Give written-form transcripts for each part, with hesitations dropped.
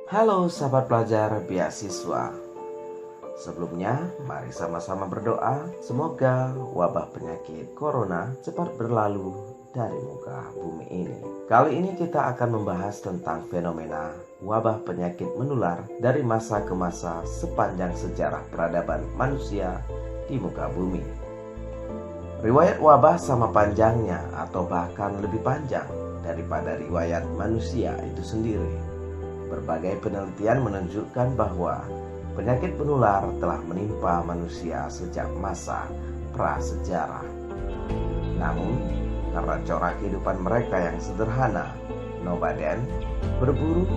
Halo sahabat pelajar beasiswa. Sebelumnya, mari sama-sama berdoa semoga wabah penyakit corona cepat berlalu dari muka bumi ini. Kali ini kita akan membahas tentang fenomena wabah penyakit menular dari masa ke masa sepanjang sejarah peradaban manusia di muka bumi. Riwayat wabah sama panjangnya atau bahkan lebih panjang daripada riwayat manusia itu sendiri. Berbagai penelitian menunjukkan bahwa penyakit penular telah menimpa manusia sejak masa prasejarah. Namun, karena corak kehidupan mereka yang sederhana, nomaden, berburu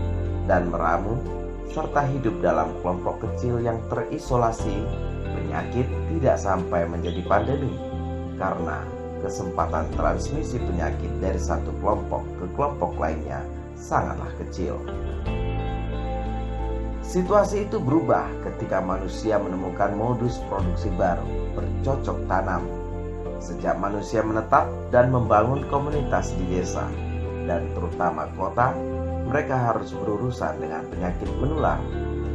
dan meramu, serta hidup dalam kelompok kecil yang terisolasi, penyakit tidak sampai menjadi pandemi karena kesempatan transmisi penyakit dari satu kelompok ke kelompok lainnya sangatlah kecil. Situasi itu berubah ketika manusia menemukan modus produksi baru, bercocok tanam. Sejak manusia menetap dan membangun komunitas di desa, dan terutama kota, mereka harus berurusan dengan penyakit menular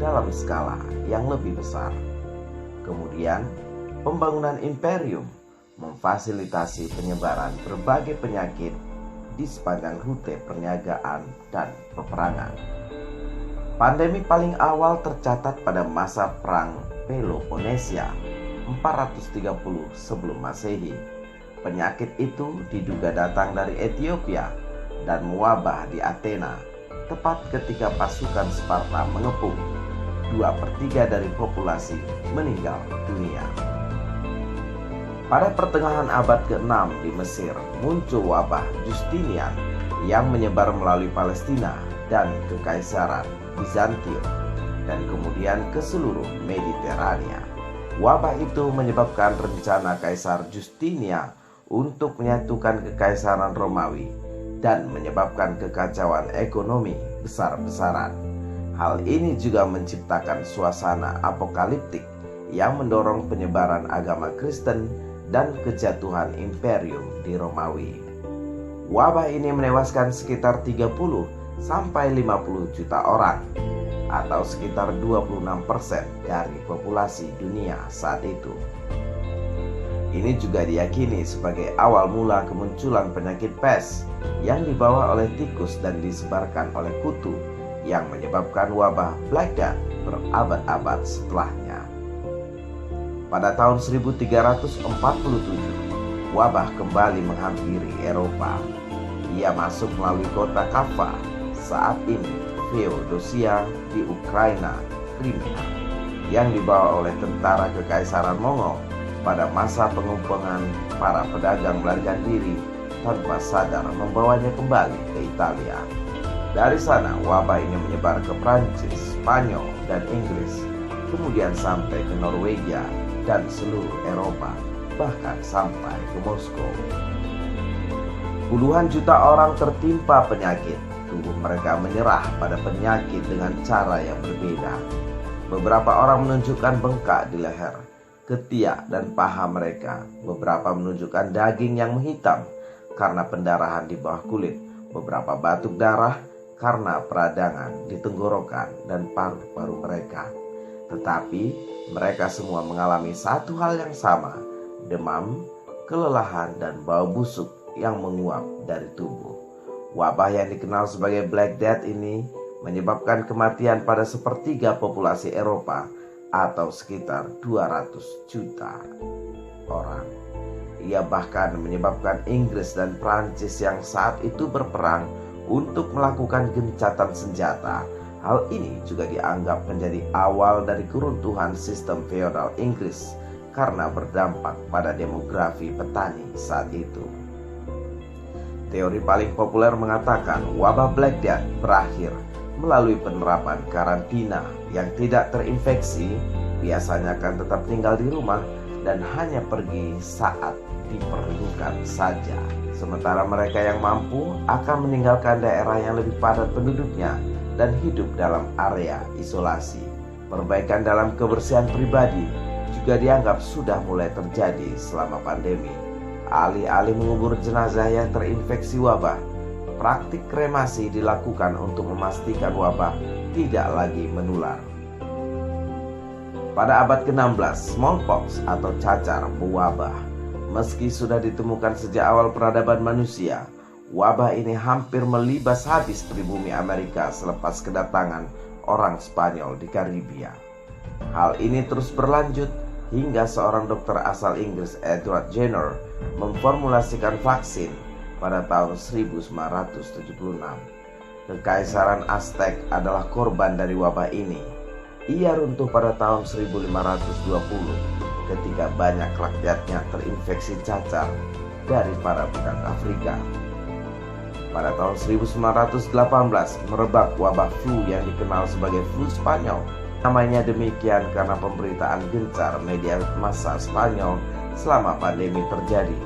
dalam skala yang lebih besar. Kemudian, pembangunan imperium memfasilitasi penyebaran berbagai penyakit di sepanjang rute perniagaan dan peperangan. Pandemi paling awal tercatat pada masa Perang Peloponnesia 430 sebelum Masehi. Penyakit itu diduga datang dari Ethiopia dan mewabah di Athena, tepat ketika pasukan Sparta mengepung. 2/3 dari populasi meninggal dunia. Pada pertengahan abad ke-6 di Mesir muncul wabah Justinian yang menyebar melalui Palestina dan Kekaisaran Bizantium dan kemudian ke seluruh Mediterania. Wabah itu menyebabkan rencana Kaisar Justinian untuk menyatukan Kekaisaran Romawi dan menyebabkan kekacauan ekonomi besar-besaran. Hal ini juga menciptakan suasana apokaliptik yang mendorong penyebaran agama Kristen dan kejatuhan imperium di Romawi. Wabah ini menewaskan sekitar 30 sampai 50 juta orang atau sekitar 26% dari populasi dunia saat itu. Ini juga diyakini sebagai awal mula kemunculan penyakit pes yang dibawa oleh tikus dan disebarkan oleh kutu yang menyebabkan wabah Black Death berabad-abad setelahnya. Pada tahun 1347, wabah kembali menghampiri Eropa. Ia masuk melalui kota Kaffa, saat ini Feodosia di Ukraina, Crimea, yang dibawa oleh tentara Kekaisaran Mongol pada masa pengepungan para pedagang melarikan diri tanpa sadar membawanya kembali ke Italia. Dari sana wabah ini menyebar ke Prancis, Spanyol, dan Inggris, kemudian sampai ke Norwegia dan seluruh Eropa, bahkan sampai ke Moskow. Puluhan juta orang tertimpa penyakit. Tubuh mereka menyerah pada penyakit dengan cara yang berbeda. Beberapa orang menunjukkan bengkak di leher, ketiak, dan paha mereka. Beberapa menunjukkan daging yang menghitam karena pendarahan di bawah kulit. Beberapa batuk darah karena peradangan di tenggorokan dan paru-paru mereka. Tetapi mereka semua mengalami satu hal yang sama: demam, kelelahan, dan bau busuk yang menguap dari tubuh. Wabah yang dikenal sebagai Black Death ini menyebabkan kematian pada sepertiga populasi Eropa atau sekitar 200 juta orang. Ia bahkan menyebabkan Inggris dan Prancis yang saat itu berperang untuk melakukan gencatan senjata. Hal ini juga dianggap menjadi awal dari keruntuhan sistem feodal Inggris karena berdampak pada demografi petani saat itu. Teori paling populer mengatakan wabah Black Death berakhir melalui penerapan karantina. Yang tidak terinfeksi biasanya akan tetap tinggal di rumah dan hanya pergi saat diperlukan saja. Sementara mereka yang mampu akan meninggalkan daerah yang lebih padat penduduknya dan hidup dalam area isolasi. Perbaikan dalam kebersihan pribadi juga dianggap sudah mulai terjadi selama pandemi. Alih-alih mengubur jenazah yang terinfeksi wabah, praktik kremasi dilakukan untuk memastikan wabah tidak lagi menular. Pada abad ke-16, smallpox atau cacar mewabah. Meski sudah ditemukan sejak awal peradaban manusia, wabah ini hampir melibas habis pribumi Amerika selepas kedatangan orang Spanyol di Karibia. Hal ini terus berlanjut hingga seorang dokter asal Inggris, Edward Jenner, memformulasikan vaksin pada tahun 1976. Kekaisaran Aztec adalah korban dari wabah ini. Ia runtuh pada tahun 1520 ketika banyak rakyatnya terinfeksi cacar dari para budak Afrika. Pada tahun 1918 merebak wabah flu yang dikenal sebagai flu Spanyol. Namanya demikian karena pemberitaan gencar media massa Spanyol selama pandemi terjadi.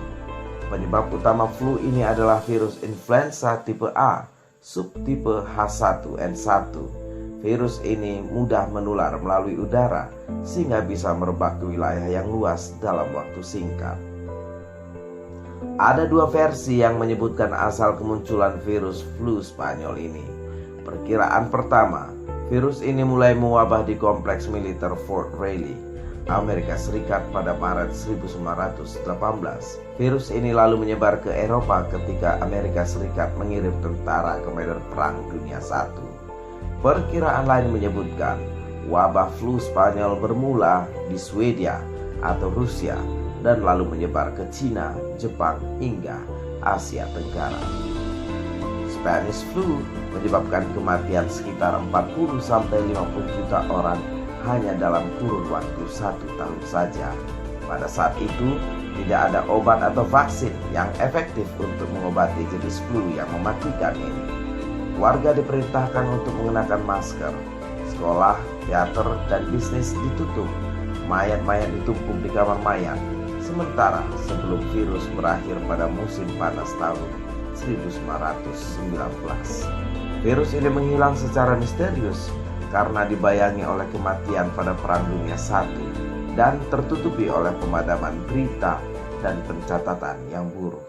Penyebab utama flu ini adalah virus influenza tipe A, subtipe H1N1. Virus ini mudah menular melalui udara sehingga bisa merebak ke wilayah yang luas dalam waktu singkat. Ada dua versi yang menyebutkan asal kemunculan virus flu Spanyol ini. Perkiraan pertama, virus ini mulai mewabah di kompleks militer Fort Riley, Amerika Serikat pada Maret 1918. Virus ini lalu menyebar ke Eropa ketika Amerika Serikat mengirim tentara ke medan Perang Dunia I. Perkiraan lain menyebutkan wabah flu Spanyol bermula di Swedia atau Rusia dan lalu menyebar ke Cina, Jepang, hingga Asia Tenggara. Spanish flu menyebabkan kematian sekitar 40-50 juta orang hanya dalam kurun waktu 1 tahun saja. Pada saat itu, tidak ada obat atau vaksin yang efektif untuk mengobati jenis flu yang mematikan ini. Warga diperintahkan untuk mengenakan masker. Sekolah, teater, dan bisnis ditutup. Mayat-mayat ditumpuk di kamar mayat. Sementara sebelum virus berakhir pada musim panas tahun 1919. Virus ini menghilang secara misterius karena dibayangi oleh kematian pada Perang Dunia I dan tertutupi oleh pemadaman berita dan pencatatan yang buruk.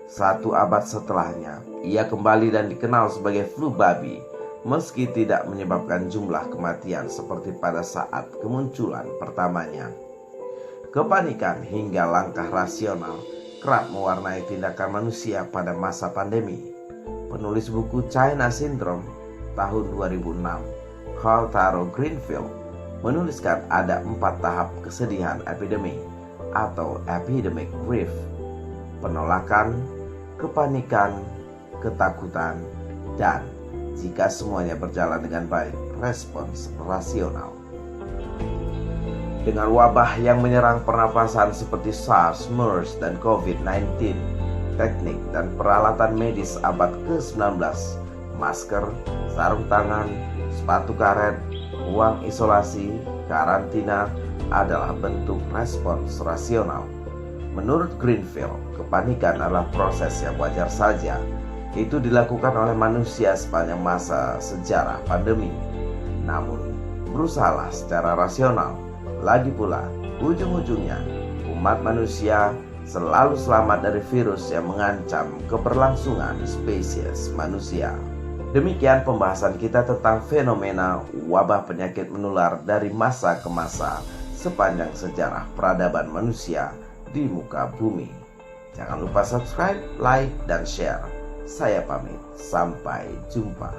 1 abad setelahnya, ia kembali dan dikenal sebagai flu babi, meski tidak menyebabkan jumlah kematian seperti pada saat kemunculan pertamanya. Kepanikan hingga langkah rasional kerap mewarnai tindakan manusia pada masa pandemi. Penulis buku China Syndrome tahun 2006, Carl Taro Greenfield, menuliskan ada 4 tahap kesedihan epidemi atau epidemic grief: penolakan, kepanikan, ketakutan, dan jika semuanya berjalan dengan baik, respons rasional. Dengan wabah yang menyerang pernapasan seperti SARS, MERS, dan COVID-19, teknik dan peralatan medis abad ke-19, masker, sarung tangan, sepatu karet, ruang isolasi, karantina adalah bentuk respons rasional. Menurut Greenfield, kepanikan adalah proses yang wajar saja. Itu dilakukan oleh manusia sepanjang masa sejarah pandemi. Namun, berusahalah secara rasional. Lagi pula, ujung-ujungnya umat manusia selalu selamat dari virus yang mengancam keberlangsungan spesies manusia. Demikian pembahasan kita tentang fenomena wabah penyakit menular dari masa ke masa sepanjang sejarah peradaban manusia di muka bumi. Jangan lupa subscribe, like, dan share. Saya pamit, sampai jumpa.